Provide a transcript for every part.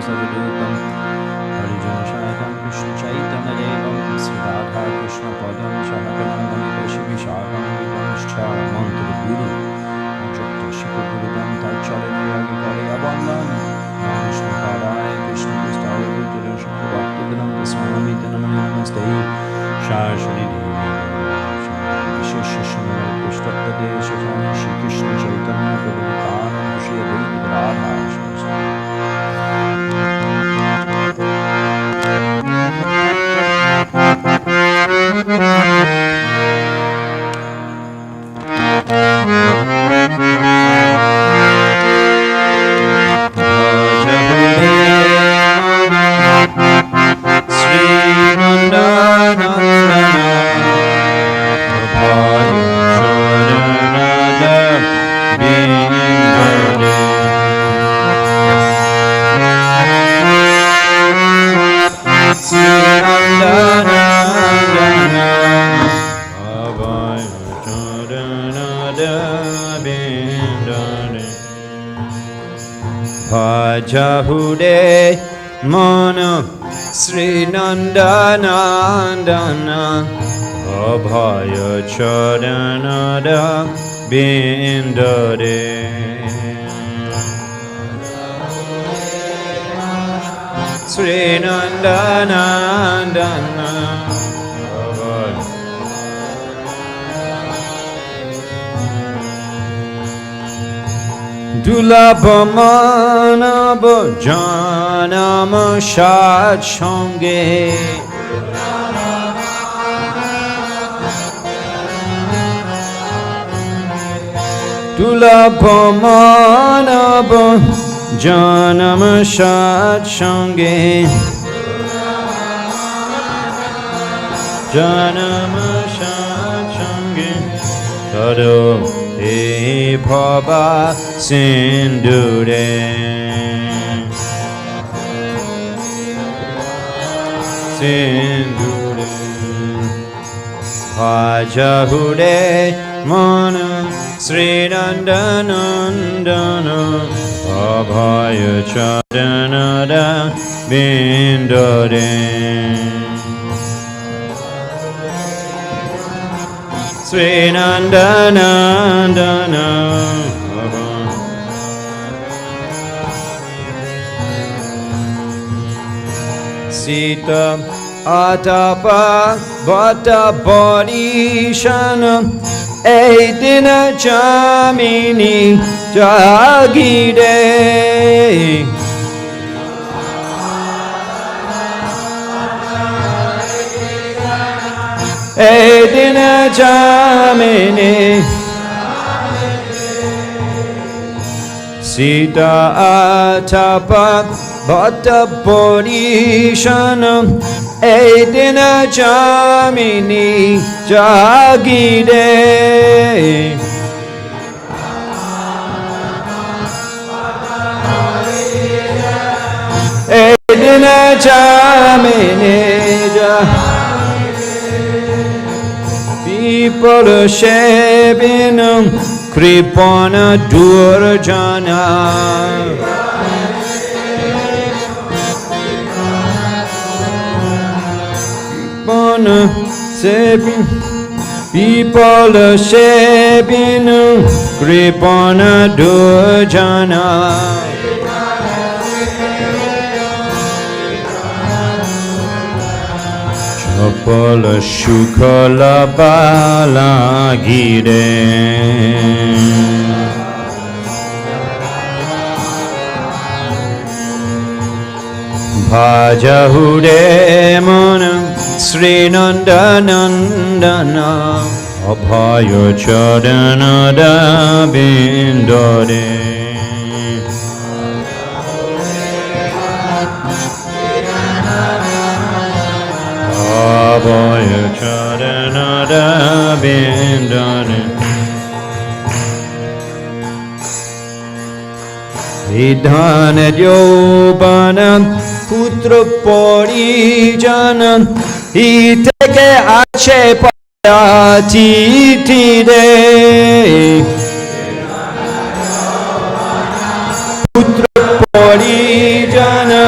Sarvadupam Arjuna Shayakam Krishna Chaitanya Devam Sri Radha Krishna Padam Shahakam Manita Shivi Shakam Vidamscha Mantra Guru Jokta Shikha Guru Banta Charana Yagi Kari Abandam Vishnu Padaya Krishna Prastaya Vitarashana Bhakti Vedanta Swami Tanamani Namaste Shashani Devi Visheshashana Krishtata Deshachana Sri Krishna Chaitanya Prabhu Shri Advaita Radha Jahude Mana Sri Nandanandana Abhaya Charanada Bindade Sri Nandanandana Dulabhamana Bhajanama Shat Shange Dulabhamana Bhajanama Shat Shange Janama Shat Shange Tado E Bhava Sindure Sindure Bhajahude Mana Sri Nandanandana Abhaya Charanada Bindare Sri Nandanandana Sita Attapur Bhatta Bodhishana Edina Jamini Jagide Edina Jamini Sita Attapur Bhatta Bodhishana Edina Jamini Jagide Edina Jamini People Shebinam Kripana Durjana Kripana Shebin People Shebinam Kripana Durjana Chapala Shukala Bala Gide Bhajahude Mana Sri Nandanandana Abhaya Charanada Bindade Abhaya Charanada Bindade Vidhana Jobana Putra Parijana Iteke Ache Payatitide Putra Parijana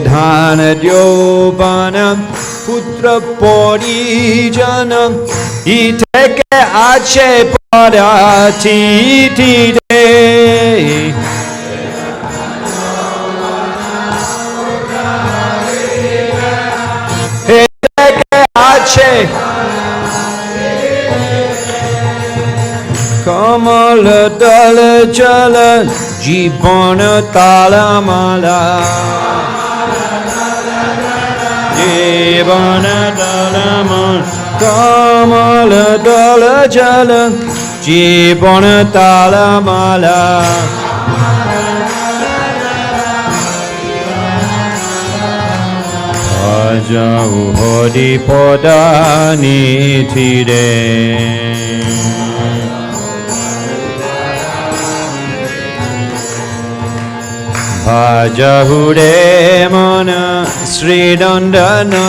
dhana dyopana putra porijana iteke ache paratiti de iteke ache kamala dala jala jibana talamala jibana talamala kamala dala jala jibana talamala ajau hodi podani tide Bhajahure mana Sri Nandana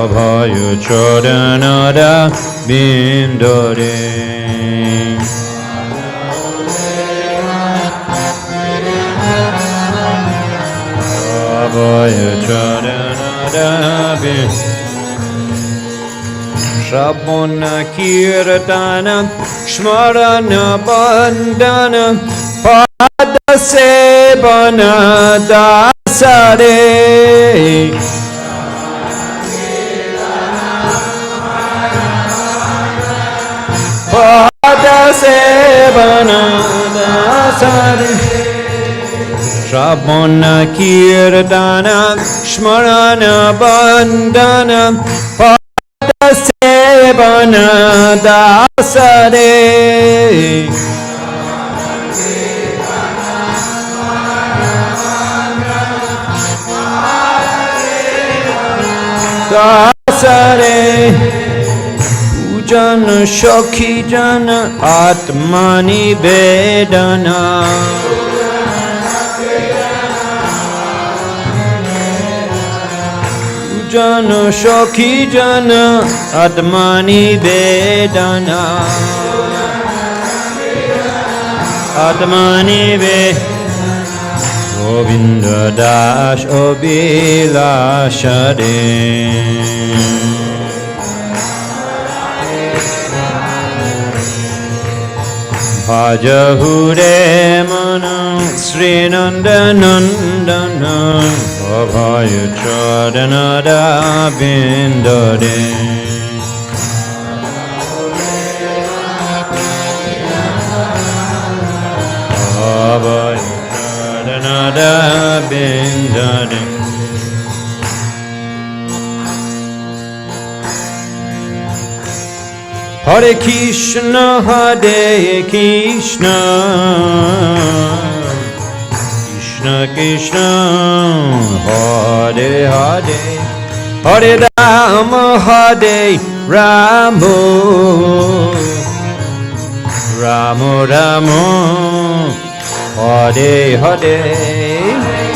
Abhayu Chodanada Bindore Abhayu Chodanada Bindore Shabona Kirtana Shmarana Bandana Pada Sebana Dasare Pada Sebana Dasare Shravana Kirtana Shmarana Bandana Pada Sebana Dasare Dasare Pujana Shakhi Jana Atmani Vedana Pujana Shakhi Jana Atmani Vedana Atmani Vedana Govinda Dash Obilashade Bhajahure Mana Sri Nandanandana Abhayu Chadanada Bindade Abhayu Chadanada Bindade Hare Krishna, Hare Krishna, Krishna Krishna, Hare Hare, Hare Rama, Hare Rama, Rama Rama, Hare Hare.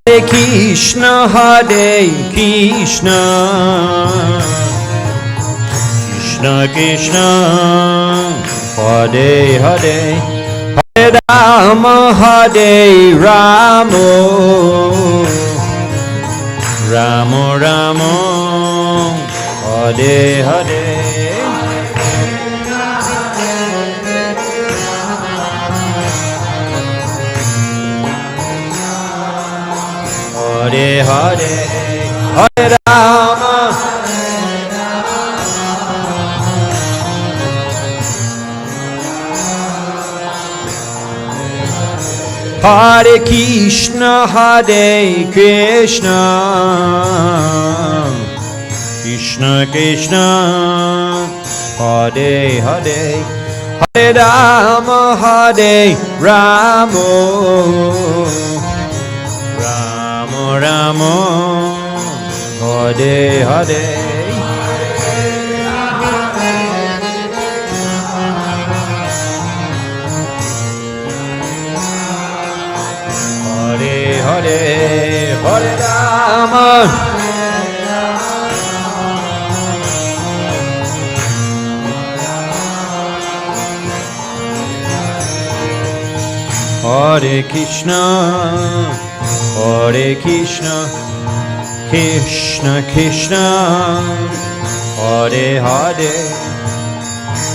Hare Krishna, Hare Krishna, Krishna Krishna, Hare Hare, Hare Rama, Hare Rama, Rama Rama, Hare Hare. Hare Hare, Hare Rama, Hare Krishna, Hare Krishna, Krishna Krishna, Hare Hare, Hare Rama, Hare Rama, Rama, Hare Hare. Hare Krishna, Hare Krishna, Krishna Krishna, Hare Hare,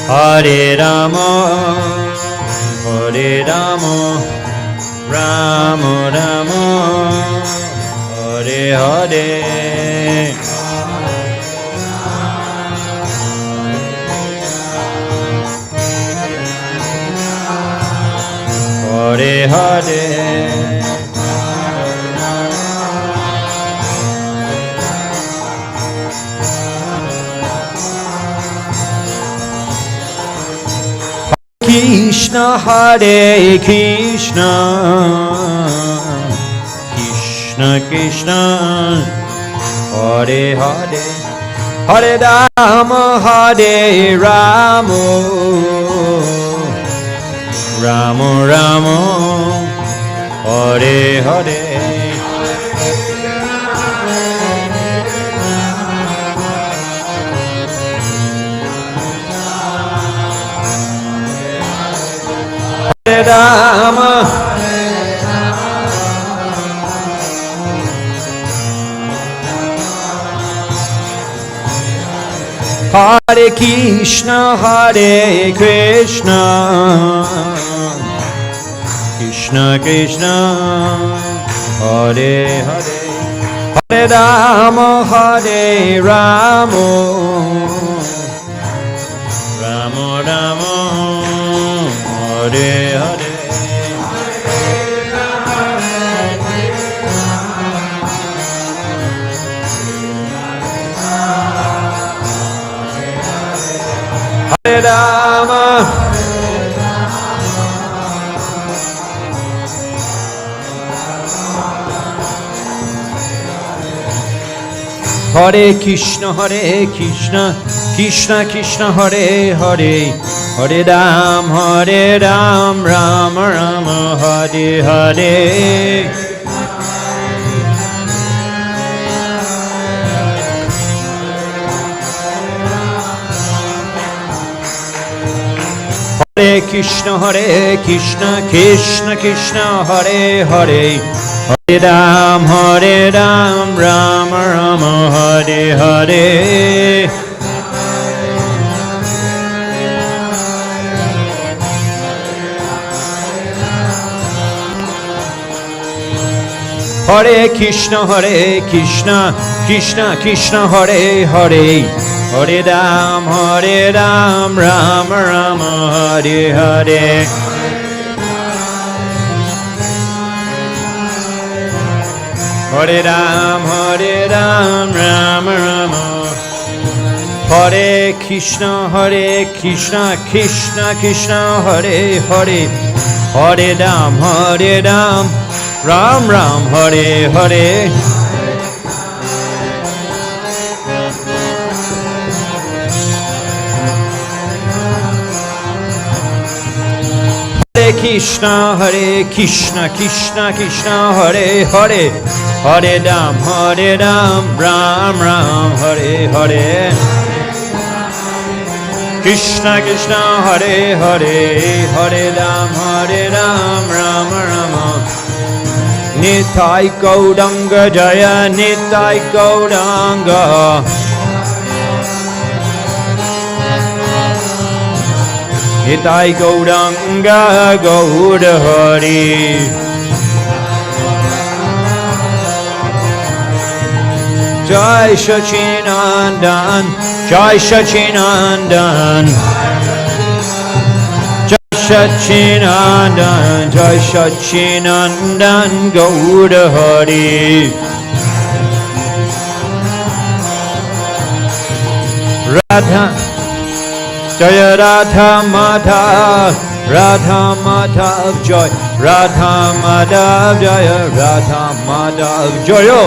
Hare Rama, Hare Rama, Rama Rama, Hare Hare. Hare Hare, Krishna Hare Krishna, Krishna Krishna, Hare Hare, Hare Rama, Hare Rama, Rama Rama, Hare Hare. Hare Rama, Hare Krishna, Hare Krishna, Krishna Krishna, Hare Hare, Hare Rama, Hare Rama, Rama Rama, Hare Hare. Hare Rama, Hare Krishna, Hare Krishna, Krishna Krishna, Hare Hare, Hare Ram, Rama Rama, Hare Hare. Hare Krishna, Hare Krishna, Krishna Krishna, Hare Hare, Hare Ram, Rama Rama, Hare Hare. Hare Krishna, Hare Krishna, Krishna Krishna, Hare Hare, Hare Ram, Rama Rama, Hare Hare. Hare Ram, Rama Rama. Hare Krishna, Krishna Krishna, Hare Hare, Hare Ram, Ram Ram, Hare Hare. Hare Krishna, Krishna Krishna, Hare Hare, Hare Ram, Ram Ram, Hare Hare. Krishna Krishna, Hare Hare, Hare Ram, Rama Rama. Nitai Gauranga Jaya, Nitai Gauranga. Nitai Gauranga, Gaur Hari. Jai Sachinandan, Jai Sachinandan, Jai Sachinandan, Jai Sachinandan, Gaur Hari. Radha, Jaya Radha Madhav, Radha Madhav Joy, Radha Madhav Jaya, Radha Madhav Joyo.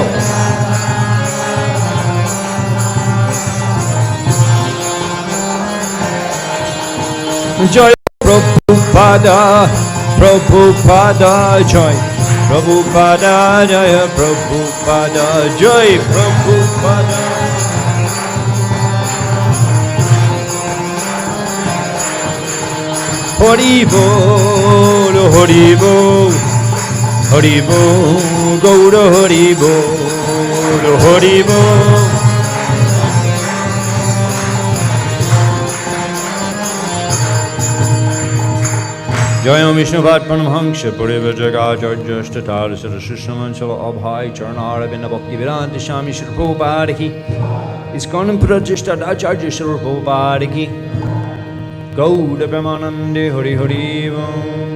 Joy Prabhupada, Prabhupada Joy, Prabhupada Jaya, Prabhupada Joy, Prabhupada. Hari Bol, Haribo, Haribo, Gaura Haribo, Haribo. Jayam Vishnuvat Paramhamsa Puriva Jagacharya Shtatar Sarashushamanchala Abhai Charnara Vinna Bhakti Vedanta Shami Srila Prabhupada ki ISKCON Prajishtat Acharya Srila Prabhupada ki Gauda Brahmanande Hari Hari Vam.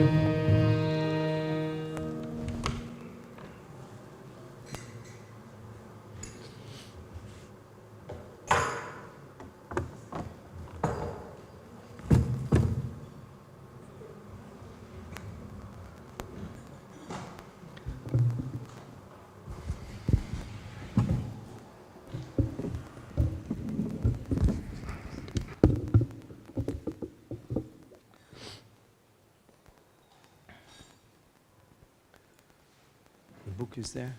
Is there?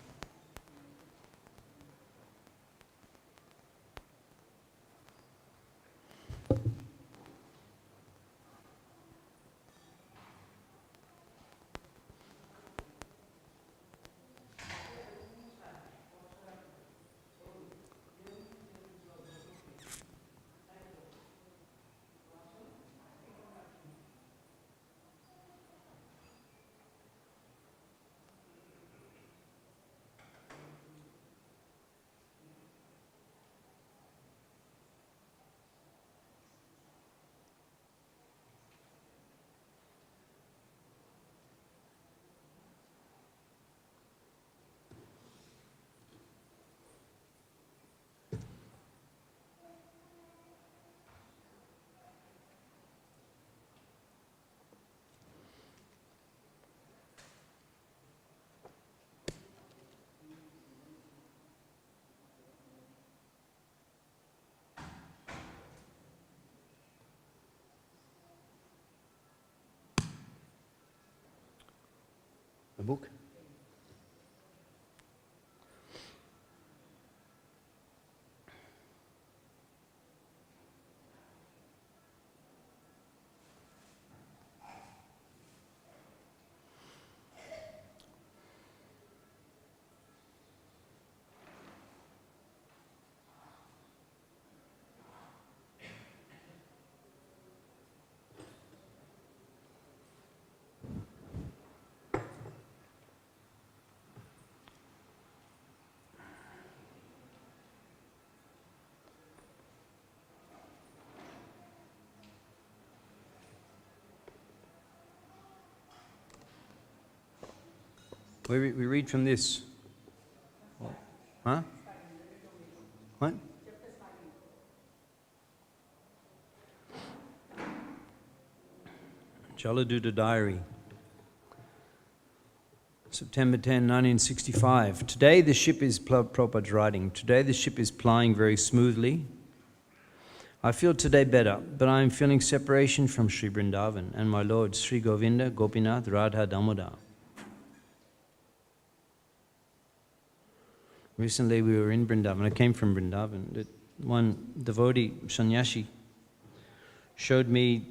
A book? We read from this. Huh? What? Jaladuta Diary. September 10, 1965. Today the ship is, Prabhupada's writing, today the ship is plying very smoothly. I feel today better, but I am feeling separation from Sri Vrindavan and my Lord Sri Govinda, Gopinath, Radha, Damodar. Recently we were in Vrindavan, I came from Vrindavan. One devotee, sannyasi, showed me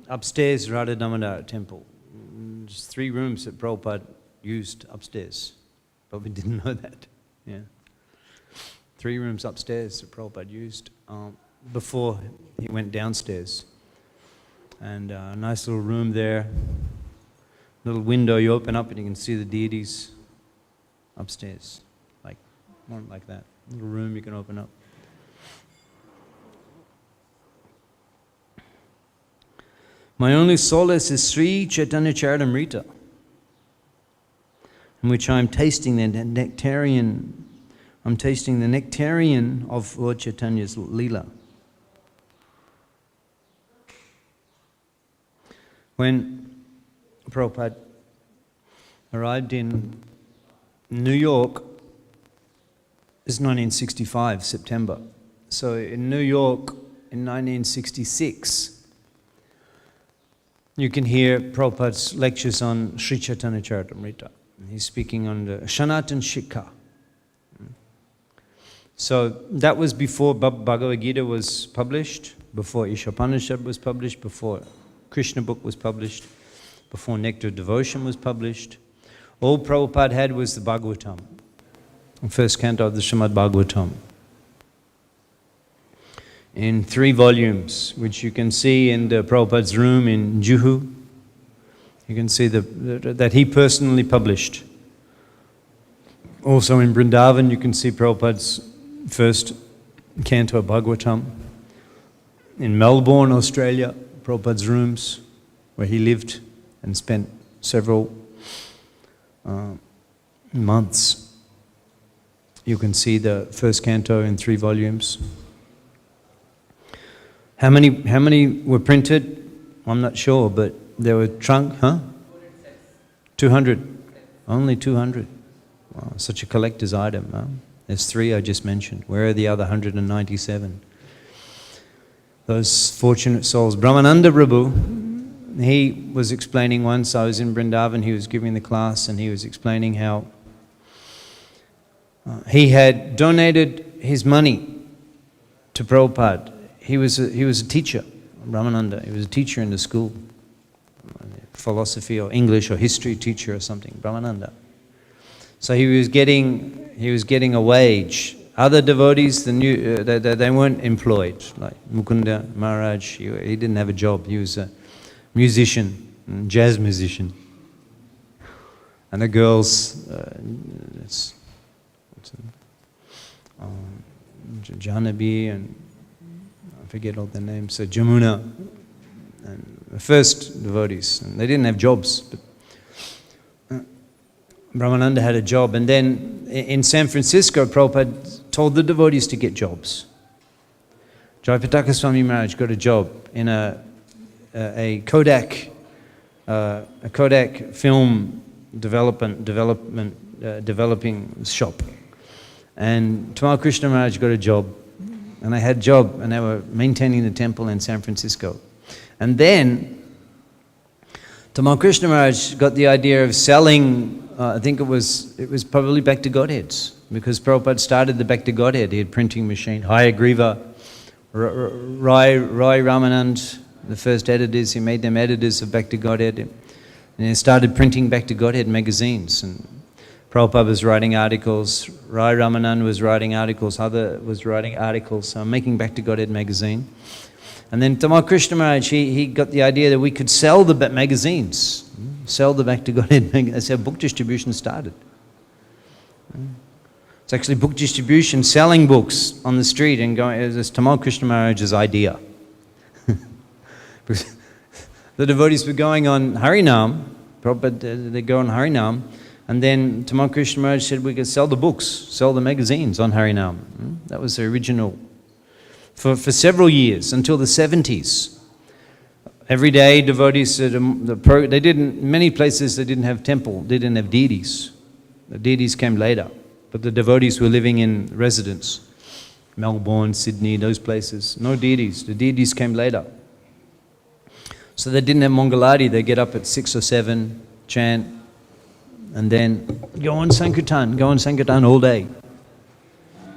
upstairs Radha Damodar temple. There's 3 rooms that Prabhupada used upstairs, but we didn't know that. Yeah, 3 rooms upstairs that Prabhupada used before he went downstairs. And a nice little room there, little window you open up and you can see the deities upstairs. More like that. Little room you can open up. My only solace is Sri Chaitanya Mahaprabhu, in which I'm tasting the nectarian. I'm tasting the nectarian of Lord Chaitanya's Leela. When Prabhupada arrived in New York, it's 1965, September. So in New York, in 1966, you can hear Prabhupada's lectures on Sri Chaitanya Charitamrita. He's speaking on the Sanatan Shikha. So that was before Bhagavad Gita was published, before Ishopanishad was published, before Krishna book was published, before Nectar of Devotion was published. All Prabhupada had was the Bhagavatam, the first canto of the Srimad Bhagavatam, in 3 volumes, which you can see in the Prabhupada's room in Juhu. You can see that he personally published. Also in Vrindavan, you can see Prabhupada's first canto of Bhagavatam. In Melbourne, Australia, Prabhupada's rooms, where he lived and spent several months. You can see the first canto in 3 volumes. How many were printed? I'm not sure, but there were 200. Only 200. Wow, such a collector's item. Huh? There's 3 I just mentioned. Where are the other 197? Those fortunate souls. Brahmananda Prabhu, he was explaining once, I was in Vrindavan, he was giving the class, and he was explaining how he had donated his money to Prabhupada. He was a teacher, Brahmananda. He was a teacher in the school, philosophy or English or history teacher or something, Brahmananda. So he was getting a wage. Other devotees, they weren't employed. Like Mukunda Maharaj, he didn't have a job. He was a musician, jazz musician. And the girls, Janabi and I forget all their names. So Jamuna, and the first devotees, and they didn't have jobs. But Brahmananda had a job, and then in San Francisco, Prabhupada told the devotees to get jobs. Jayapataka Swami Maharaj got a job in a Kodak film developing shop, and Tamal Krishna Maharaj got a job, and they had a job, and they were maintaining the temple in San Francisco, and then Tamal Krishna Maharaj got the idea of selling. I think it was probably Back to Godheads, because Prabhupada started the Back to Godhead. He had printing machine, Hayagriva, Rai Ramanand, the first editors. He made them editors of Back to Godhead, and he started printing Back to Godhead magazines. And Prabhupada was writing articles. Rai Ramanand was writing articles. Other was writing articles, making Back to Godhead magazine. And then Tamal Krishna Maharaj, he got the idea that we could sell the magazines. Sell the Back to Godhead magazine. That's how book distribution started. It's actually book distribution, selling books on the street and going. It was Tamal Krishna Maharaj's idea. Because the devotees were going on Harinam, Prabhupada, they go on Harinam, and then Tamal Krishna Maharaj said we could sell the books, sell the magazines on Harinam. That was the original. For several years, until the 70s. Every day, devotees, many places they didn't have temple, they didn't have deities. The deities came later, but the devotees were living in residence. Melbourne, Sydney, those places. No deities, the deities came later. So they didn't have Mangaladi, they get up at 6 or 7, chant, and then go on Sankirtan all day.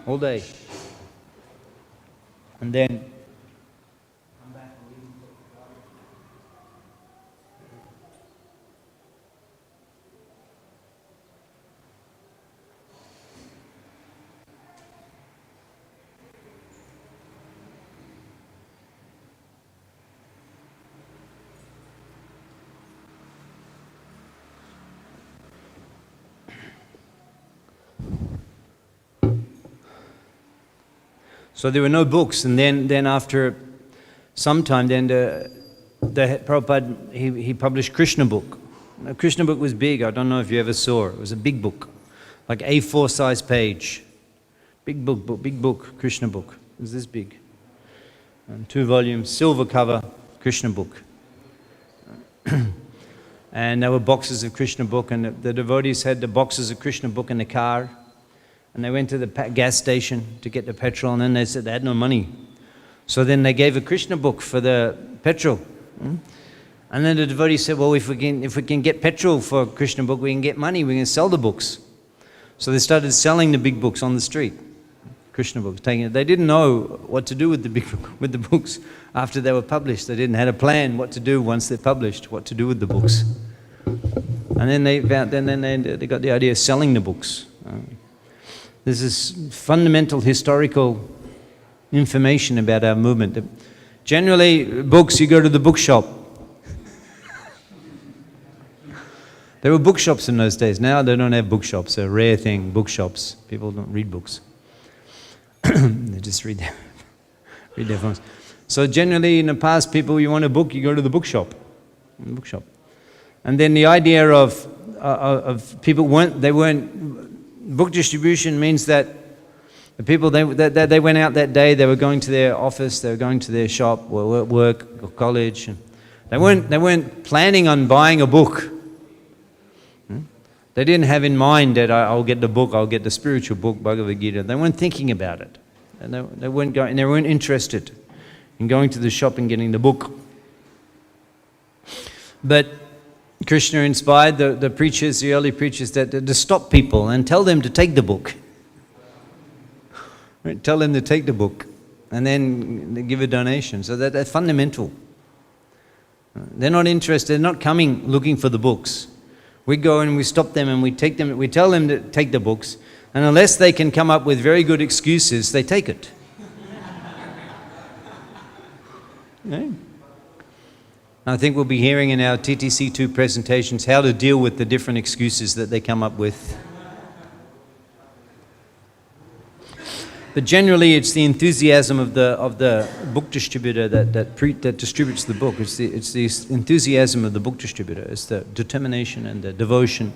All day. And then so there were no books, and then after some time, then the Prabhupada, he published Krishna book. The Krishna book was big. I don't know if you ever saw it. It was a big book, like A4 size page. Big book, Krishna book. It was this big. And 2 volumes, silver cover, Krishna book. And there were boxes of Krishna book, and the devotees had the boxes of Krishna book in the car. And they went to the gas station to get the petrol, and then they said they had no money. So then they gave a Krishna book for the petrol. And then the devotee said, well, if we can get petrol for a Krishna book, we can get money, we can sell the books. So they started selling the big books on the street, Krishna books. They didn't know what to do with the books after they were published. They didn't have a plan what to do once they're published, what to do with the books. And then they got the idea of selling the books. This is fundamental historical information about our movement. Generally, books, you go to the bookshop. There were bookshops in those days. Now they don't have bookshops. They're a rare thing, bookshops. People don't read books. They just read their phones. So generally in the past, people, you want a book, you go to the bookshop. And then the idea of people weren't, book distribution means that the people, they went out that day, they were going to their office, they were going to their shop, or work, or college. And they weren't planning on buying a book. They didn't have in mind that I'll get the book, I'll get the spiritual book, Bhagavad Gita. They weren't thinking about it. And they weren't interested in going to the shop and getting the book. But Krishna inspired the preachers, the early preachers, to stop people and tell them to take the book. Right? Tell them to take the book and then they give a donation. So that's fundamental. They're not interested, they're not coming looking for the books. We go and we stop them and we tell them to take the books, and unless they can come up with very good excuses, they take it. Okay? I think we'll be hearing in our TTC2 presentations how to deal with the different excuses that they come up with. But generally, it's the enthusiasm of the book distributor that distributes the book. It's the enthusiasm of the book distributor. It's the determination and the devotion.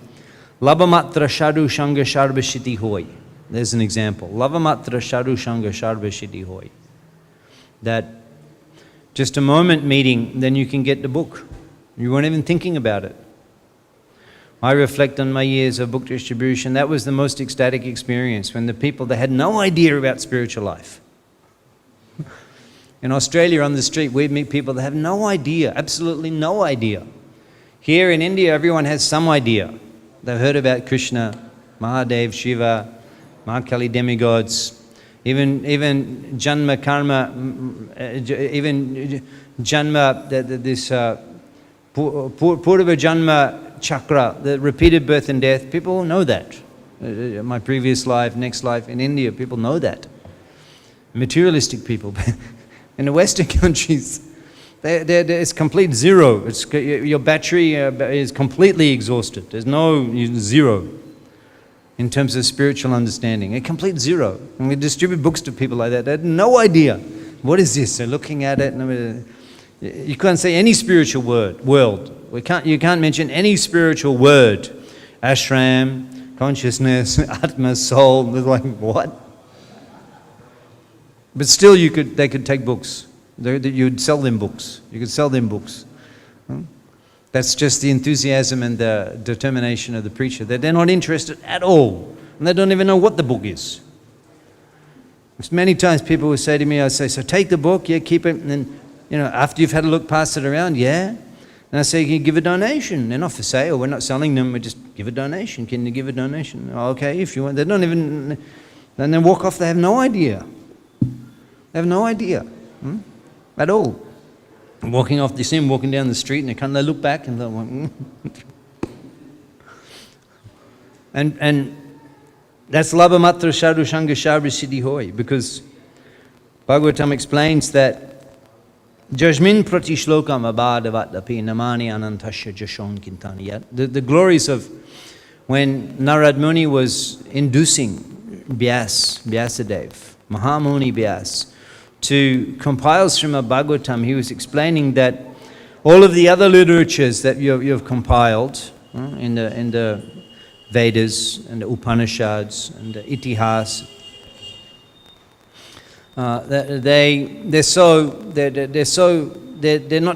Lavamatra shadu shanga sharbashiti hoy. There's an example. Lavamatra shadu shanga sharbashiti hoy. That just a moment meeting, then you can get the book. You weren't even thinking about it. I reflect on my years of book distribution. That was the most ecstatic experience, when the people, they had no idea about spiritual life. In Australia, on the street, we'd meet people that have no idea, absolutely no idea. Here in India, everyone has some idea. They've heard about Krishna, Mahadev, Shiva, Mahakali demigods, even Janma Karma, even Janma, this Purva Janma Chakra, the repeated birth and death, people know that. My previous life, next life, in India, people know that. Materialistic people. In the Western countries, it's complete zero. Your battery is completely exhausted. There's no zero in terms of spiritual understanding. A complete zero. And we distribute books to people like that. They had no idea. What is this? They're looking at it. And you can't say any spiritual world. You can't mention any spiritual word. Ashram, consciousness, Atma, soul. They're like, what? But still they could take books. You'd sell them books. You could sell them books. That's just the enthusiasm and the determination of the preacher. They're not interested at all. And they don't even know what the book is. Many times people will say to me, I say, so take the book, yeah, keep it, and then, after you've had a look, pass it around, yeah. And I say, can you give a donation? They're not for sale, we're not selling them, we just give a donation. Can you give a donation? Oh, okay, if you want. They don't even, then they walk off, they have no idea. They have no idea, at all. Walking off, they see them walking down the street and they look back and they're like, And that's Labhamatra Sadhu Shanga Shabri Siddhi Hoy, because Bhagavatam explains that Jasmin Prati Shlokam Abhadavatapi Namani Anantasya Jashon Kintani. The glories of when Narad Muni was inducing Vyasadev, Mahamuni Vyas, to compile Srimad Bhagavatam, he was explaining that all of the other literatures that you've compiled in the Vedas and the Upanishads and the Itihas,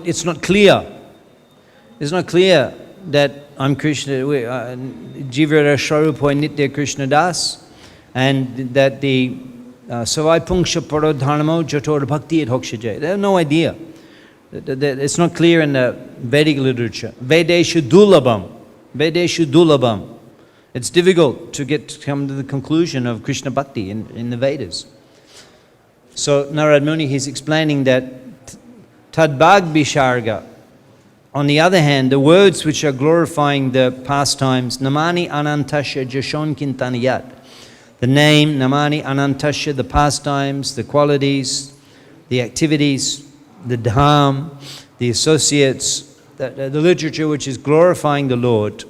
it's not clear. It's not clear that I'm Krishna, Jivara Swarupoy Nitya Krishna Das, and that the Savai Punksha Parodharmo Jator Bhakti et Hokshajay. They have no idea. It's not clear in the Vedic literature. Vedeshu Dulabam. It's difficult to come to the conclusion of Krishna Bhakti in the Vedas. So Narad Muni, he's explaining that Tadbhag Bisharga, on the other hand, the words which are glorifying the pastimes, Namani Anantasya Jashon Kintaniyat, the name, Namani Anantasya, the pastimes, the qualities, the activities, the dham, the associates, the literature which is glorifying the Lord,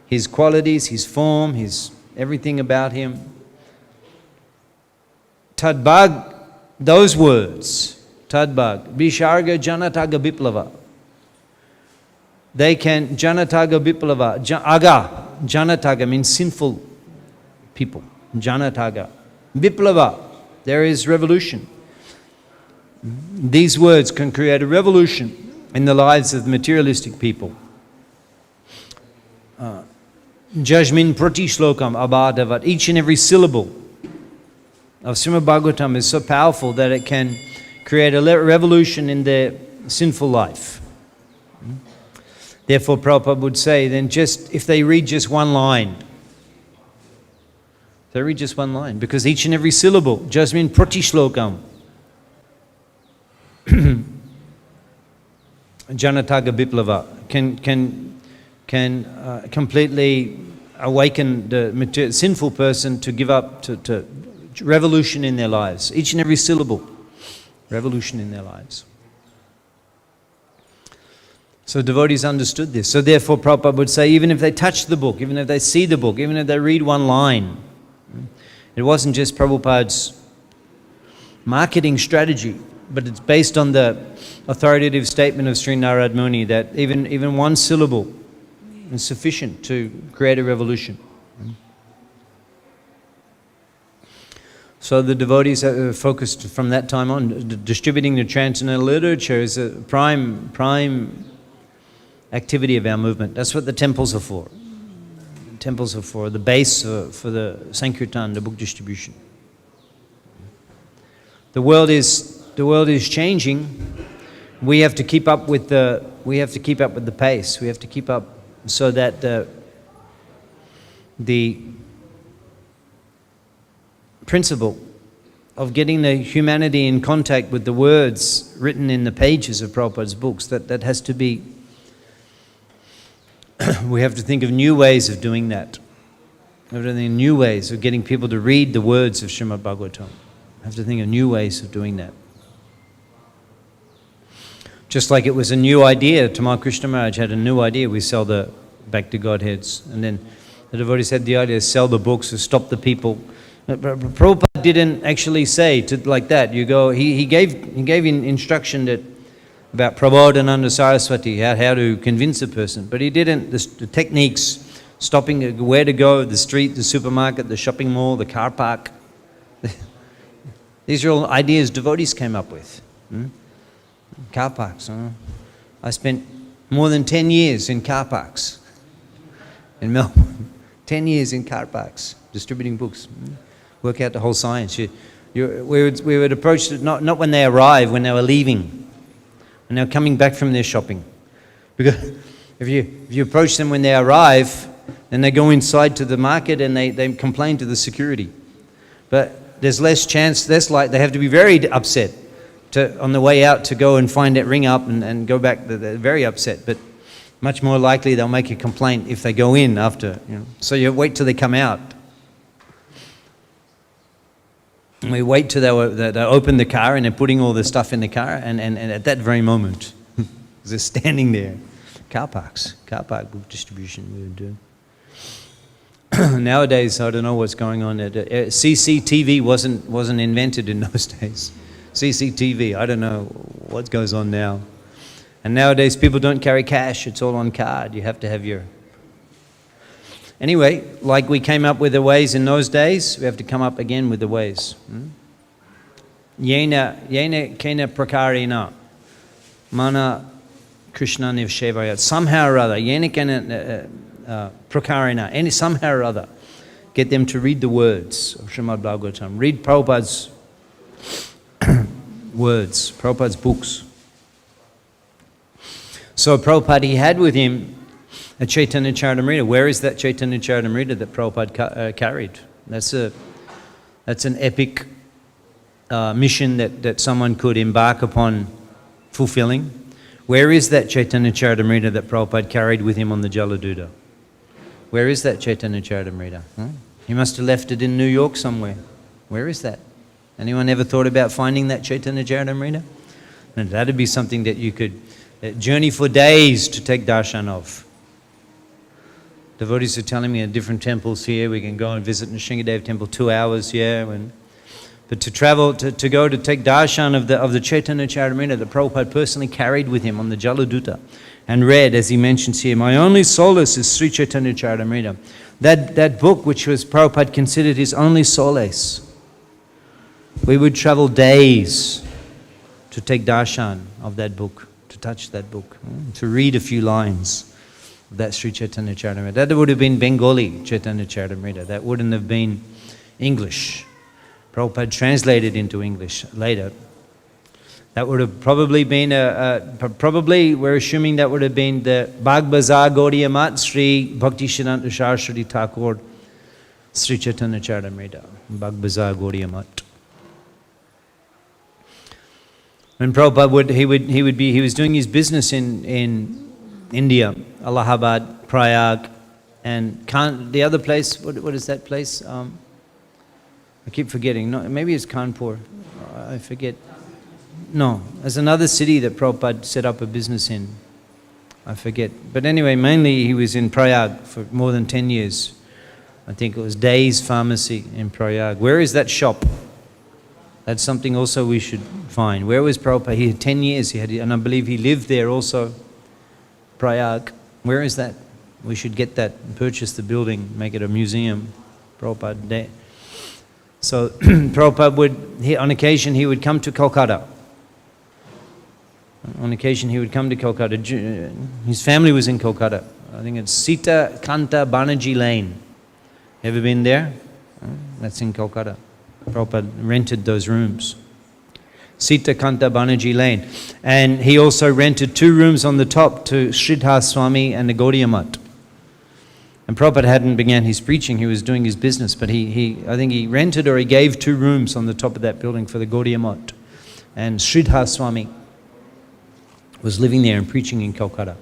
His qualities, His form, His everything about Him. Tadbhag, those words, Tadbhag, Visharga Janataga Biplava. They can, Janataga Biplava, Aga, Janataga means sinful people, Janataga. Biplava, there is revolution. These words can create a revolution in the lives of materialistic people. Jajmin Prati Shlokam Abhadavat, each and every syllable of Srimad Bhagavatam is so powerful that it can create a revolution in their sinful life. Therefore, Prabhupada would say, then just, if they read just one line, because each and every syllable, Jasmin Prati Shlokam, Janataga Biplava, can completely awaken the sinful person to give up to revolution in their lives. Each and every syllable, revolution in their lives. So devotees understood this. So therefore Prabhupada would say, even if they touch the book, even if they see the book, even if they read one line, it wasn't just Prabhupada's marketing strategy, but it's based on the authoritative statement of Sri Narad Muni that even one syllable is sufficient to create a revolution. So the devotees are focused from that time on. Distributing the transcendental literature is a prime activity of our movement. That's what the temples are for. Temples are for the base for the Sankirtan, the book distribution. The world is changing. We have to keep up with the pace. We have to keep up so that the principle of getting the humanity in contact with the words written in the pages of Prabhupada's books, that has to be, we have to think of new ways of doing that. We have to think of new ways of getting people to read the words of Srimad Bhagavatam. We have to think of new ways of doing that. Just like it was a new idea, Tamal Krishna Maharaj had a new idea, we sell the Bhakti Godheads. And then the devotees had the idea, sell the books, to stop the people. Prabhupada didn't actually say like that. You go. He gave instruction that about Prabodhananda Saraswati, how to convince a person, but he didn't. The techniques, stopping, where to go, the street, the supermarket, the shopping mall, the car park. These are all ideas devotees came up with. Car parks. I spent more than 10 years in car parks in Melbourne. 10 years in car parks, distributing books. Work out the whole science. We would approach it not when they arrive, when they were leaving, when they were coming back from their shopping. Because if you approach them when they arrive, then they go inside to the market and they complain to the security. But there's less chance, they have to be very upset on the way out to go and find it, ring up and go back. They're very upset, but much more likely they'll make a complaint if they go in after. So you wait till they come out. And we wait till they open the car and they're putting all the stuff in the car, and at that very moment, they're standing there. Car park book distribution we would do. Nowadays, I don't know what's going on. CCTV wasn't invented in those days. CCTV, I don't know what goes on now. And nowadays, people don't carry cash. It's all on card. You have to have your... Anyway, like we came up with the ways in those days, we have to come up again with the ways. Yena kena prakarina mana Krishna nivshevayat. Somehow or other, yena kena prakarina, somehow or other, get them to read the words of Srimad Bhagavatam. Read Prabhupada's words, Prabhupada's books. So Prabhupada, he had with him a Chaitanya Charitamrita. Where is that Chaitanya Charitamrita that Prabhupada carried? That's an epic mission that someone could embark upon fulfilling. Where is that Chaitanya Charitamrita that Prabhupada carried with him on the Jaladuta? Where is that Chaitanya Charitamrita? He must have left it in New York somewhere. Where is that? Anyone ever thought about finding that Chaitanya Charitamrita? And that'd be something that you could journey for days to take darshan of. Devotees are telling me at different temples here, we can go and visit Nrsingadev temple 2 hours here. But to travel, to go to take darshan of the Chaitanya Charitamrita that Prabhupada personally carried with him on the Jaladuta and read, as he mentions here, my only solace is Sri Chaitanya Charitamrita. That book which was Prabhupada considered his only solace. We would travel days to take darshan of that book, to touch that book, to read a few lines of that Sri Chaitanya Charitamrita. That would have been Bengali Chaitanya Charitamrita. That wouldn't have been English. Prabhupada translated into English later. That would have probably been probably we're assuming that would have been the Bhagbazar Gaudiya Mat Sri Bhaktisiddhanta Saraswati Thakur Sri Chaitanya Charitamrita. Bhagbazar Gaudiya Mat. When Prabhupada he was doing his business in India, Allahabad, Prayag, and the other place. What is that place? I keep forgetting. No, maybe it's Kanpur. I forget. No, there's another city that Prabhupada set up a business in. I forget. But anyway, mainly he was in Prayag for more than 10 years. I think it was Day's Pharmacy in Prayag. Where is that shop? That's something also we should find. Where was Prabhupada? He had 10 years, and I believe he lived there also, Prayag. Where is that? We should get that and purchase the building, make it a museum. Prabhupada Day. So Prabhupada on occasion he would come to Kolkata. On occasion he would come to Kolkata. His family was in Kolkata. I think it's Sita Kanta Banerjee Lane. Ever been there? That's in Kolkata. Prabhupada rented those rooms. Sita Kanta Banerjee Lane. And he also rented 2 rooms on the top to Sridhar Swami and the Gaudiya Mat. And Prabhupada hadn't began his preaching, he was doing his business, but I think he rented or he gave 2 rooms on the top of that building for the Gaudiya Mat. And Sridhar Swami was living there and preaching in Calcutta.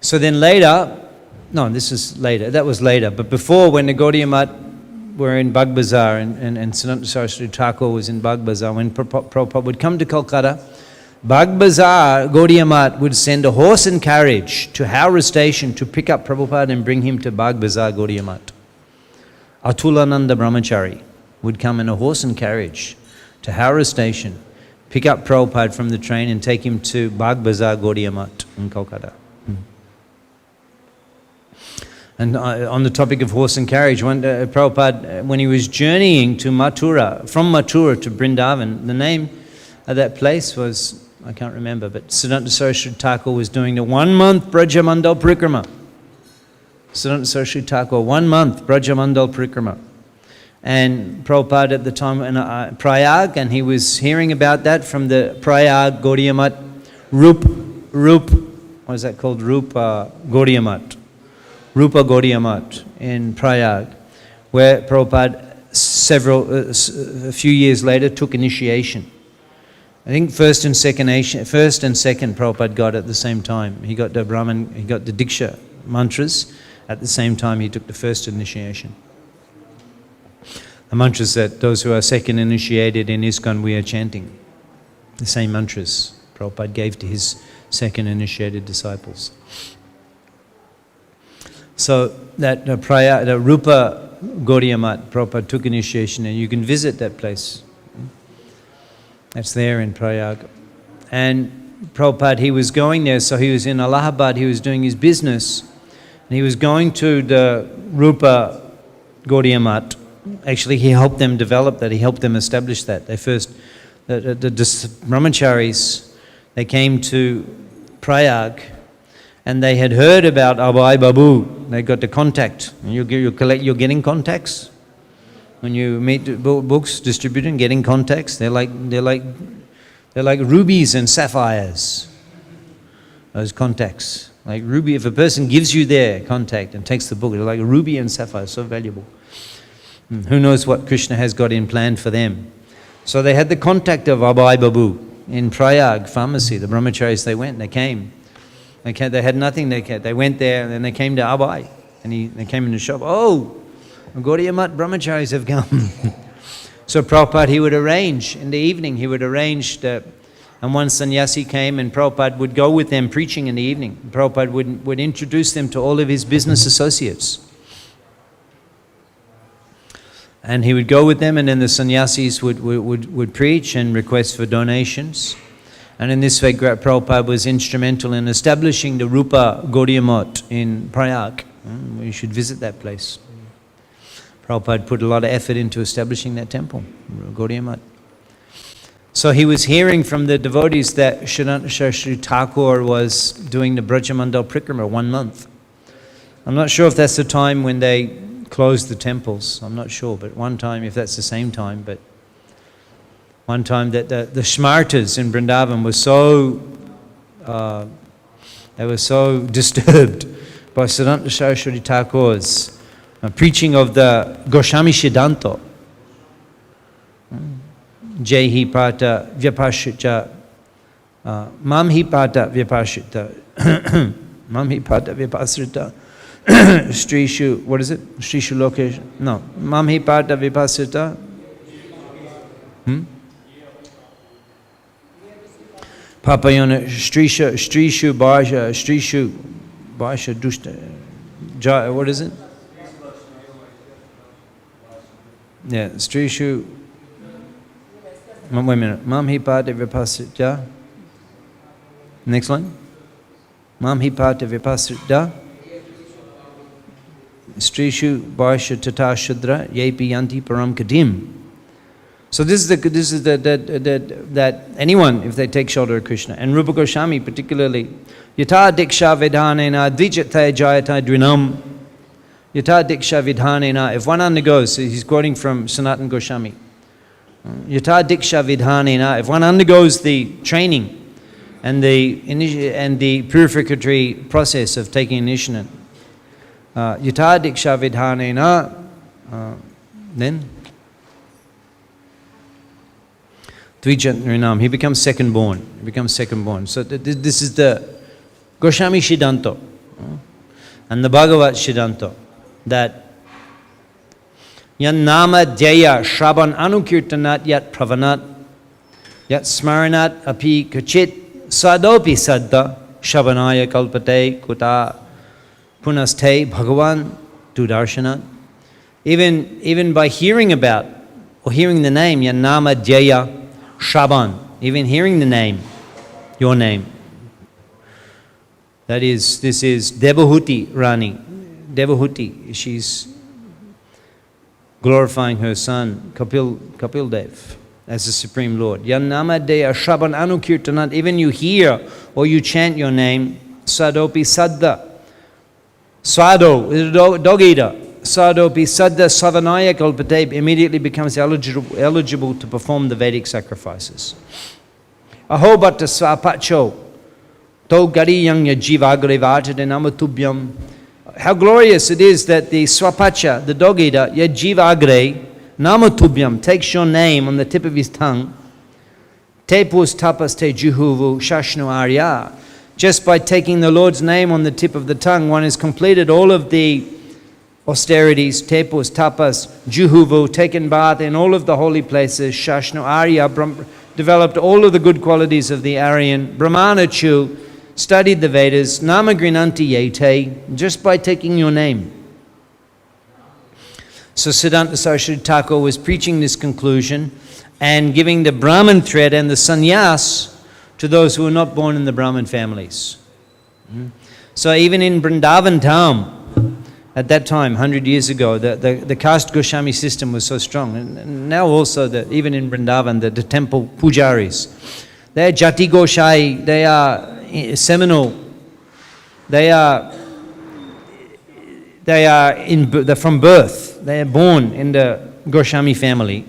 So then later, no, this is later, that was later, but before, when the Gaudiya Mat were in Bagbazar and Siddhanta Saraswati Thakur was in Bagbazar, when Prabhupada would come to Calcutta, Bagbazar Gaudiya Mat would send a horse and carriage to Howrah station to pick up Prabhupada and bring him to Bagbazar Gaudiya Mat. Atulananda Brahmachari would come in a horse and carriage to Howrah station, pick up Prabhupada from the train and take him to Bagbazar Gaudiya Mat in Kolkata. And on the topic of horse and carriage, Prabhupada, when he was journeying to Mathura, from Mathura to Vrindavan, the name of that place was, I can't remember, but Siddhanta Saraswati Thakur was doing the 1-month Brajamandal Parikrama. Siddhanta Saraswati Thakur, 1 month Brajamandal Parikrama. And Prabhupada at the time in Prayag, and he was hearing about that from the Prayag Gaudiya Mat, what is that called? Rupa Gaudiya Mat. Rupa Gaudiya Mat in Prayag, where Prabhupada a few years later took initiation. I think first and second Prabhupada got at the same time. He got the Brahman, he got the Diksha mantras. At the same time he took the first initiation. The mantras that those who are second initiated in ISKCON we are chanting. The same mantras Prabhupada gave to his second initiated disciples. So that the Rupa Gaudiya Mat, Prabhupada took initiation, and you can visit that place. That's there in Prayag. And Prabhupada, he was going there, so he was in Allahabad, he was doing his business, and he was going to the Rupa Gaudiya Mat. Actually, he helped them develop that, he helped them establish that. They first, the brahmacharis, they came to Prayag, and they had heard about Abai Babu. They got the contact. You're getting contacts when you meet books distributing, getting contacts. They're like rubies and sapphires. Those contacts, like ruby. If a person gives you their contact and takes the book, they're like ruby and sapphire, so valuable. Who knows what Krishna has got in plan for them? So they had the contact of Abai Babu. in Prayag pharmacy. The brahmacharis, they went, they came. They had nothing. They went there, and then they came to Abai, and they came in the shop. Oh, Gaudiya Math brahmacharis have come. So Prabhupada, he would arrange, in the evening, and one sannyasi came, and Prabhupada would go with them preaching in the evening. Prabhupada would introduce them to all of his business associates. And he would go with them, and then the sannyasis would preach and request for donations. And in this way, Prabhupada was instrumental in establishing the Rupa Gaudiya Math in Prayag. We should visit that place. Prabhupada put a lot of effort into establishing that temple, Gaudiya Math. So he was hearing from the devotees that Sri Thakur was doing the Brajamandal Prikrama 1 month. I'm not sure if that's the time when they closed the temples. I'm not sure, but one time, if that's the same time, but one time that the Shmartas in Vrindavan were so disturbed by Siddhanta Saraswati Thakur's preaching of the Goswami Siddhanta. Jehi Pata Vyapashita Mamhi Pata Vyapashita Mamhi Pata Vyapasrita Strishu, what is it? Strishu Lokesh? No. Mamhi Pata Vyapasrita. Papayona Strishu Bharsha Dushta. What is it? Yeah, Strishu. Wait a minute. Mamhi Pata Vyapasrita. Next line. Mamhi Pata Vyapasrita. Strishu Bharsha Tata Shudra Yepi Yanti Param Kadim. So this is that anyone, if they take shelter of Krishna, and Rupa Goswami particularly, Yata Diksha Vidhanena Dvijatha Jayata Dvinam. Yata Diksha Vidhanena, if one undergoes, he's quoting from Sanatana Goswami. Yata Diksha Vidhanena, if one undergoes the training and the purificatory process of taking initiation, Yata Diksha Vidhanena, then he becomes second born. So this is the Goswami Siddhanta and the Bhagavat Siddhanta, that Yan nama dhyaya shravan anukirtanat yat pravanat yat smaranat api kachit sadopi saddha shravanaya kalpate kuta punaste bhagavan tu darshanat. Even by hearing about or hearing the name Yan nama dhyaya shravan, even hearing the name, your name. This is Devahuti Rani. Devahuti, she's glorifying her son Kapil Dev as the Supreme Lord. Yannama deya shravan anukirtanat, even you hear or you chant your name, sadopi saddha. Swado is dogida. Sadopi saddha savanaya kalpate, immediately becomes eligible to perform the Vedic sacrifices. Aho bhatta swapacho to gariyang yajivagre vajade namatubhyam. How glorious it is that the swapacha, the dog-eater, yajivagre namatubhyam, takes your name on the tip of his tongue. Tepus tapas te juhuvu shashnu arya. Just by taking the Lord's name on the tip of the tongue, one has completed all of the austerities, tepus, tapas, juhuvu, taken bath in all of the holy places, shashnu arya, developed all of the good qualities of the Aryan, brahmanachu, studied the Vedas, namagrinanti yete, just by taking your name. So Siddhanta Saraswati Thakur was preaching this conclusion and giving the Brahman thread and the sannyas to those who were not born in the Brahman families. So even in Vrindavan Dham, at that time, 100 years ago, the caste Goswami system was so strong. And now also, even in Vrindavan, the temple pujaris, they are Jati Goshai, they are seminal, they're from birth, they are born in the Goswami family,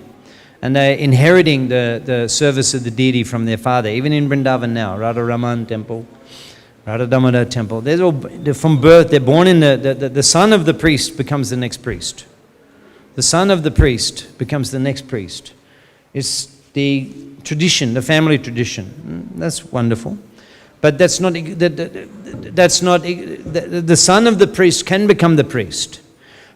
and they're inheriting the service of the deity from their father. Even in Vrindavan now, Radha Raman temple, Radha Damodar temple, they're from birth, they're born in the son of the priest becomes the next priest. The son of the priest becomes the next priest. It's the tradition, the family tradition. That's wonderful. But that's not, the son of the priest can become the priest.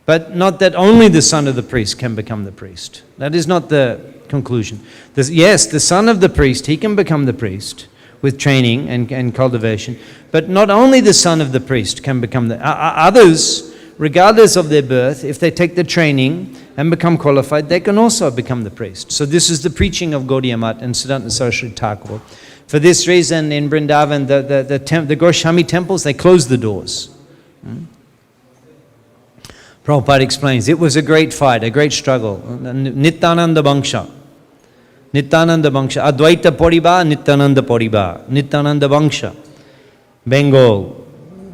But not that only the son of the priest can become the priest. That is not the conclusion. Yes, the son of the priest, he can become the priest with training and cultivation. But not only the son of the priest can become the... Others, regardless of their birth, if they take the training and become qualified, they can also become the priest. So this is the preaching of Gaudiya Math and Siddhanta Saraswati Thakur. For this reason, in Vrindavan, the Goswami temples, they closed the doors. Prabhupada explains, it was a great fight, a great struggle. Nityananda Bangsha. Nityananda Bangsha. Advaita Pariba, Nityananda Pariba. Nityananda Bangsha. Bengal.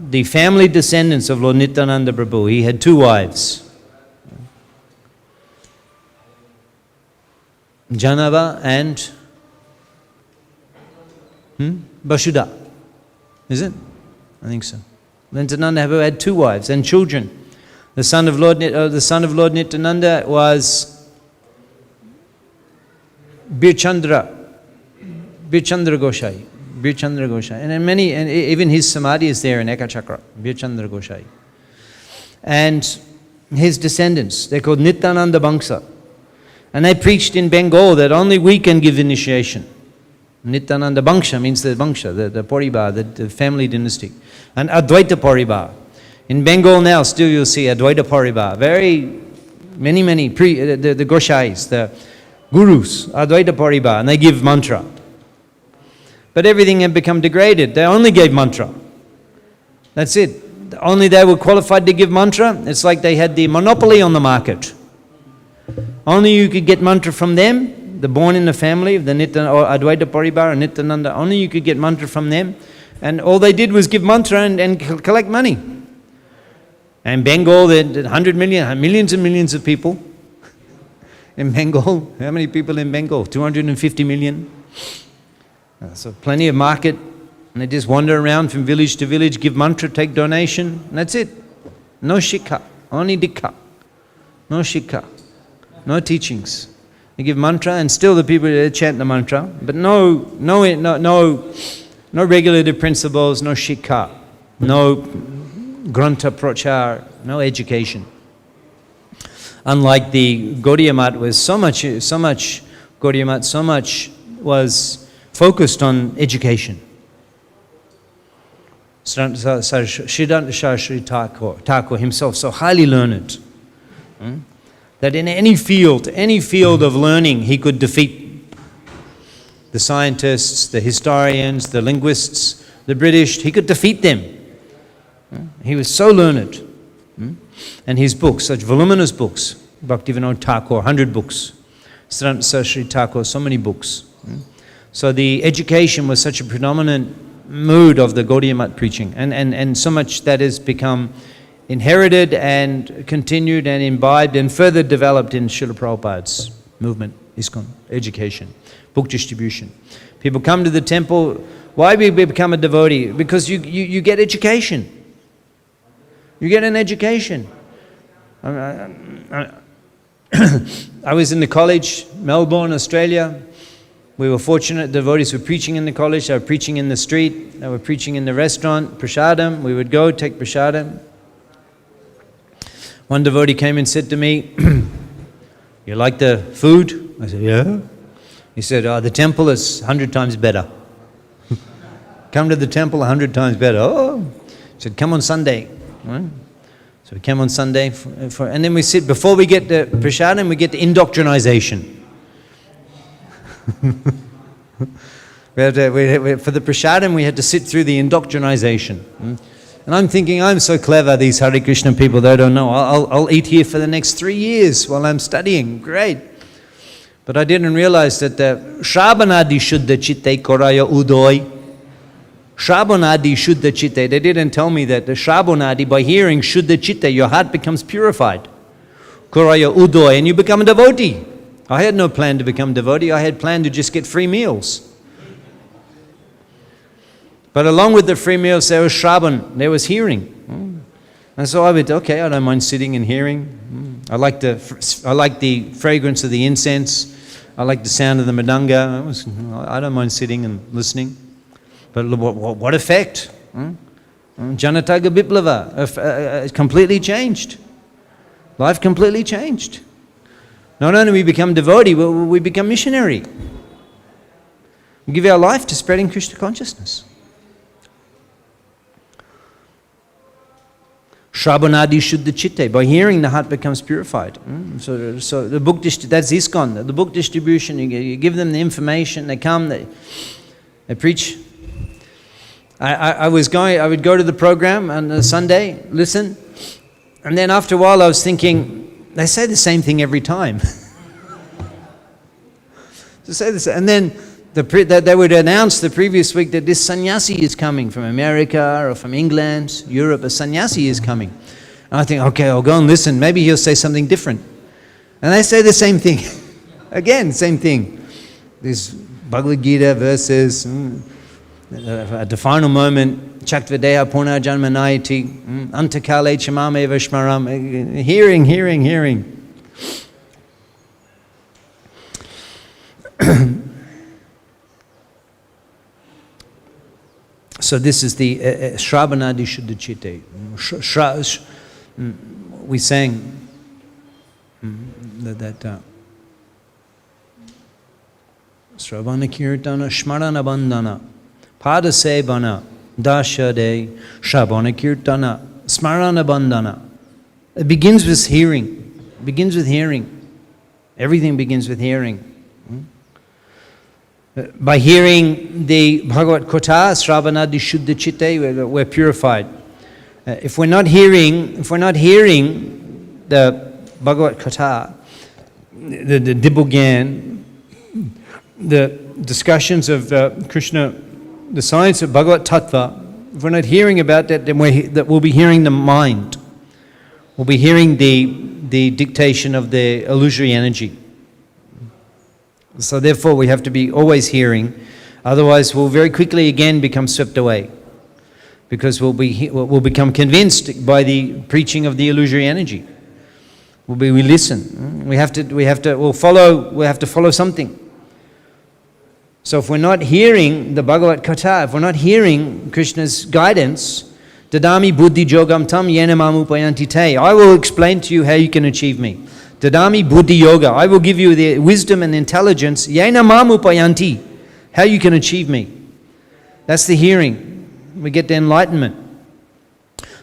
The family descendants of Lord Nityananda Prabhu. He had 2 wives. Janava and Vasudha. Is it? I think so. Nityananda Prabhu had 2 wives and children. The son of Lord Nityananda was Birchandra Goshai. And even his samadhi is there in Ekachakra, Birchandra Goshai. And his descendants, they're called Nityananda Bangsha. And they preached in Bengal that only we can give initiation. Nityananda Bangsha means the Bangsha, the Paribar, the family dynasty. And Advaita Paribar. In Bengal now, still you'll see Advaita Paribar. Many, the Goshais, the gurus, Advaita Paribar, and they give mantra. But everything had become degraded. They only gave mantra. That's it. Only they were qualified to give mantra. It's like they had the monopoly on the market. Only you could get mantra from them, the born in the family of the Advaita Paribar and Nityananda. Only you could get mantra from them. And all they did was give mantra and collect money. And Bengal, there are 100 million, millions and millions of people in Bengal. How many people in Bengal? 250 million. So plenty of market. And they just wander around from village to village, give mantra, take donation, and that's it. No shikha, only dikha. No shikha, no teachings. They give mantra, and still the people chant the mantra, but no regulative principles, no shikha, no granta prachar, no education. Unlike the Gaudiya Math was so much was focused on education. Siddhanta Saraswati Thakur himself, so highly learned, that in any field of learning, he could defeat the scientists, the historians, the linguists, the British. He could defeat them. He was so learned. And his books, such voluminous books, Bhaktivinoda Thakur, 100 books. Siddhanta Saraswati Thakur, so many books. So the education was such a predominant mood of the Gaudiya Math preaching, and so much that has become inherited and continued and imbibed and further developed in Srila Prabhupada's movement, ISKCON, education, book distribution. People come to the temple. Why we become a devotee? Because you get education. You get an education. I was in the college, Melbourne, Australia. We were fortunate, devotees were preaching in the college, they were preaching in the street, they were preaching in the restaurant, prasadam. We would go take prasadam. One devotee came and said to me, "You like the food?" I said, "Yeah." He said, "The temple is 100 times better." Come to the temple 100 times better. Oh, he said, "Come on Sunday." So we came on Sunday, and then we sit, before we get the prasadam, we get the indoctrination. For the prasadam, we had to sit through the indoctrination. And I'm thinking, I'm so clever, these Hare Krishna people, they don't know. I'll eat here for the next 3 years while I'm studying. Great. But I didn't realize that the Shrabanadi Shuddha Chitte Koraya Udoy. Shrabanadi Shuddha Chitte. They didn't tell me that the Shrabanadi, by hearing Shuddha Chitte, your heart becomes purified. Koraya Udoy, and you become a devotee. I had no plan to become devotee. I had planned to just get free meals. But along with the free meals, there was Shravan, there was hearing. And so I went, okay, I don't mind sitting and hearing. I like the fragrance of the incense. I like the sound of the mridanga. I don't mind sitting and listening. But what effect? Janataga Biplava, completely changed. Life completely changed. Not only we become devotee, we become missionary. We give our life to spreading Krishna consciousness. Shravanadi Shuddha Chitte. By hearing, the heart becomes purified. So the book, that's ISKCON. The book distribution, you give them the information, they come, they preach. I would go to the program on a Sunday, listen, and then after a while I was thinking, they say the same thing every time. To say this, and then they would announce the previous week that this sannyasi is coming from America or from England, Europe. A sannyasi is coming. And I think, okay, I'll go and listen. Maybe he'll say something different. And they say the same thing. Again, same thing. These Bhagavad Gita verses. At the final moment, Chakvadeha Purna Janmanayati, Antakale Chamameva Shmaram, hearing. So this is the Shravanadi Shuddha Chitte. We sang that Sravana Kirtana Shmarana Bandhana Pada Sevana Dashade Shravana Kirtana Smarana Bandhana. It begins with hearing. Everything begins with hearing. By hearing the Bhagavad Kotha, Sravanadi Shuddha Chitte, we're purified. If we're not hearing the Bhagavad Kotha, the Dibugyan, the discussions of Krishna, the science of Bhagavad Tattva, if we're not hearing about that, then we'll be hearing the mind. We'll be hearing the dictation of the illusory energy. So therefore we have to be always hearing, otherwise we'll very quickly again become swept away, because we'll become convinced by the preaching of the illusory energy. We listen. We have to follow something. So if we're not hearing the Bhagavad Kotha, if we're not hearing Krishna's guidance, Dadami buddhi jogam tam yena mamupayanti te, I will explain to you how you can achieve me. Dadami buddhi yoga, I will give you the wisdom and intelligence, yena mamupayanti, how you can achieve me. That's the hearing. We get the enlightenment.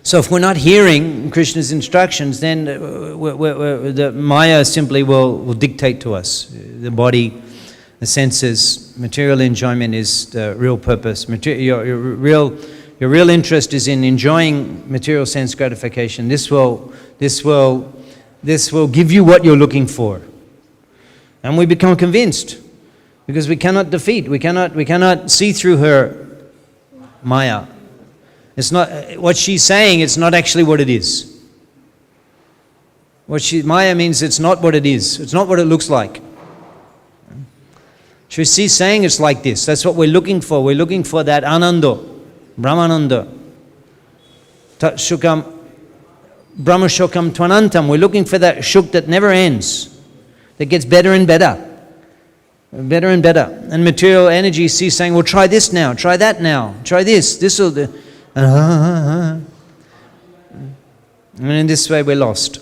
So if we're not hearing Krishna's instructions, then the Maya simply will dictate to us. The body, the senses, material enjoyment is the real purpose. Your real interest is in enjoying material sense gratification. This will give you what you're looking for. And we become convinced, because we cannot defeat, we cannot see through her Maya. It's not what she's saying, it's not actually what it is. Maya means it's not what it is. It's not what it looks like. She's saying it's like this. That's what we're looking for. We're looking for that ananda, brahmananda. Shukam, brahma shukam twanantam. We're looking for that shuk that never ends, that gets better and better. Better and better. And material energy sees saying, well, try this now, try that now, try this. This will do. And in this way we're lost.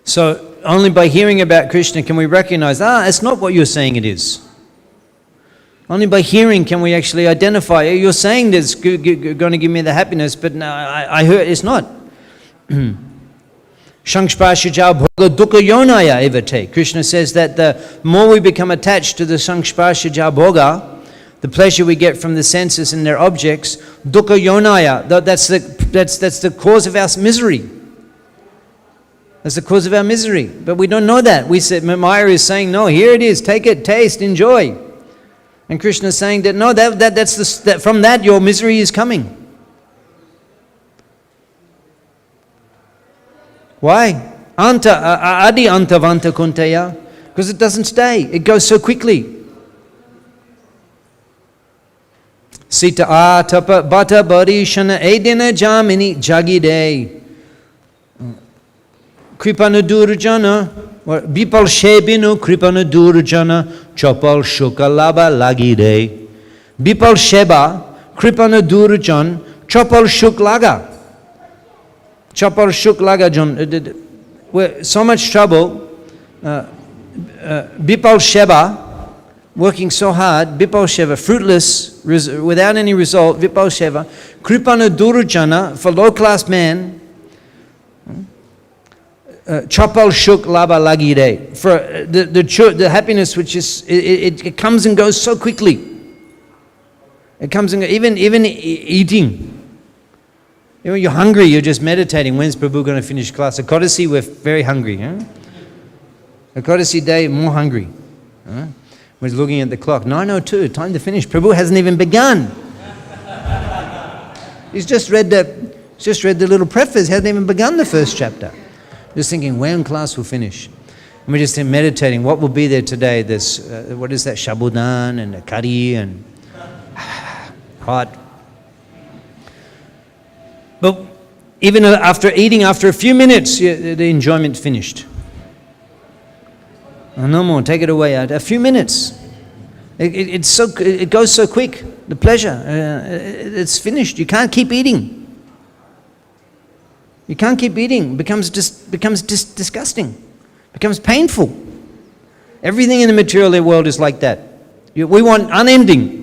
So only by hearing about Krishna can we recognize, it's not what you're saying it is. Only by hearing can we actually identify, you're saying this going to give me the happiness, but no, I heard it's not. Shankspashija bhoga dukkha yonaya evate. Krishna says that the more we become attached to the shankspashija bhoga, the pleasure we get from the senses and their objects, dukkha yonaya, that's the cause of our misery. That's the cause of our misery. But we don't know that. We said, Maya is saying, no, here it is, take it, taste, enjoy. And Krishna is saying that, no, from that your misery is coming. Why? Adi anta vanta kuntaya. Because it doesn't stay. It goes so quickly. Sita atapa bata barishana edina jamini jagide. Kripana durjana Bipal Shebinu Kripana Durjana Chopal Shukalaba Lagide. Bipal Sheba Kripana Durjan Chopal Shuklaga. Chopal Shuklaga John. So much trouble. Bipal Sheba, working so hard, Bipal Sheba, fruitless, without any result, Bipal Sheba, Kripana Durjana, for low-class man, Chapal Shuk Laba Lagire, for the happiness which is, it comes and goes so quickly. It comes and goes, even eating. When you're hungry, you're just meditating. When's Prabhu going to finish class? Ekadasi, we're very hungry. Ekadasi day, more hungry. We're looking at the clock. 9:02, time to finish. Prabhu hasn't even begun. He's just read the little preface. He hasn't even begun the first chapter. Just thinking, when class will finish? And we're just meditating. What will be there today? This, what is that? Shabudan and curry and hot. But even after eating, after a few minutes, the enjoyment finished. Oh, no more, take it away. A few minutes. It goes so quick. The pleasure, it's finished. You can't keep eating. You can't keep eating. It becomes disgusting. Becomes painful. Everything in the material world is like that. We want unending.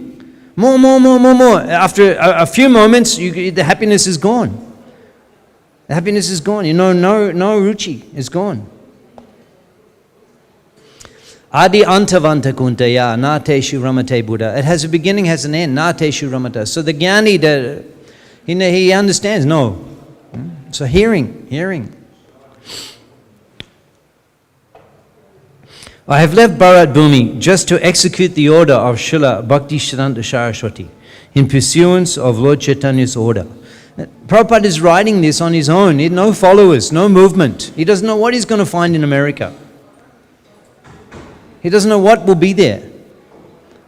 More. After a few moments, the happiness is gone. The happiness is gone. No ruchi is gone. Adi antavanta kuntaya nateshu ramate Buddha. It has a beginning, has an end. Nateshu ramata. So the jnani, he understands. No. So hearing. I have left Bharat Bhumi just to execute the order of Srila Bhaktisiddhanta Saraswati in pursuance of Lord Chaitanya's order. Prabhupada is writing this on his own. He had no followers, no movement. He doesn't know what he's going to find in America. He doesn't know what will be there.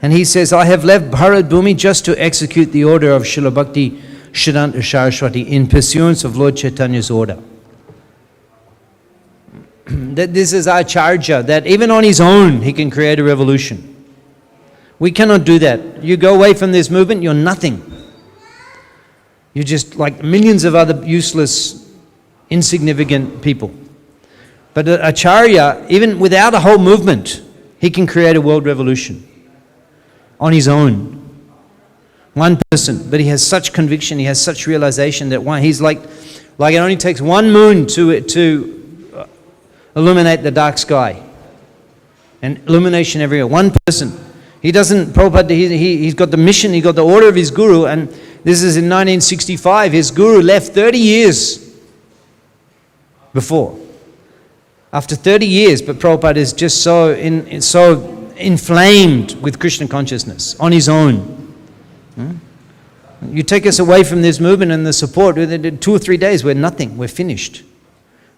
And he says, I have left Bharat Bhumi just to execute the order of Srila Bhaktisiddhanta Saraswati in pursuance of Lord Chaitanya's order. That this is our charger, that even on his own he can create a revolution. We cannot do that. You go away from this movement, you're nothing. You're just like millions of other useless, insignificant people. But Acharya, even without a whole movement, he can create a world revolution on his own. One person, but he has such conviction, he has such realization that he's like it only takes one moon to illuminate the dark sky. And illumination everywhere. One person. He doesn't, Prabhupada, he's got the mission, he got the order of his guru, and this is in 1965. His guru left 30 years before. After 30 years, but Prabhupada is just so inflamed with Krishna consciousness on his own. You take us away from this movement and the support, within 2 or 3 days, we're nothing, we're finished.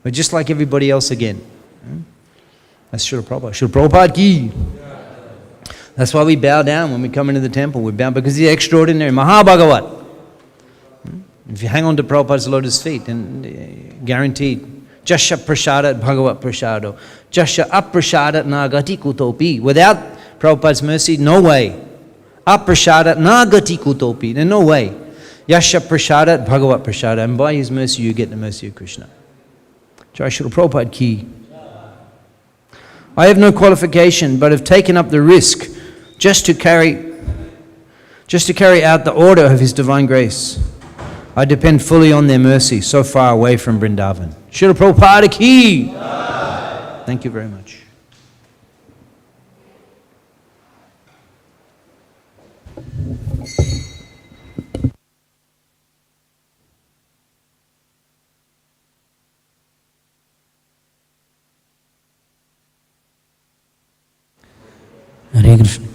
We're just like everybody else again. That's Srila Prabhupada. Srila Prabhupada ki. That's why we bow down when we come into the temple. We bow because he's extraordinary. Mahabhagavat. If you hang on to Prabhupada's lotus feet, then guaranteed. Jasya prasadat bhagavat prasado. Jasya aprasadat nagati kutopi. Without Prabhupada's mercy, no way. Aprasadat nagati kutopi. There's no way. Yasya prasadat bhagavat prasada. And by his mercy, you get the mercy of Krishna. Jai Srila Prabhupada ki. I have no qualification, but have taken up the risk just to carry out the order of His divine grace. I depend fully on their mercy, so far away from Vrindavan. Srila Prabhupada ki. Thank you very much. Hare Krishna.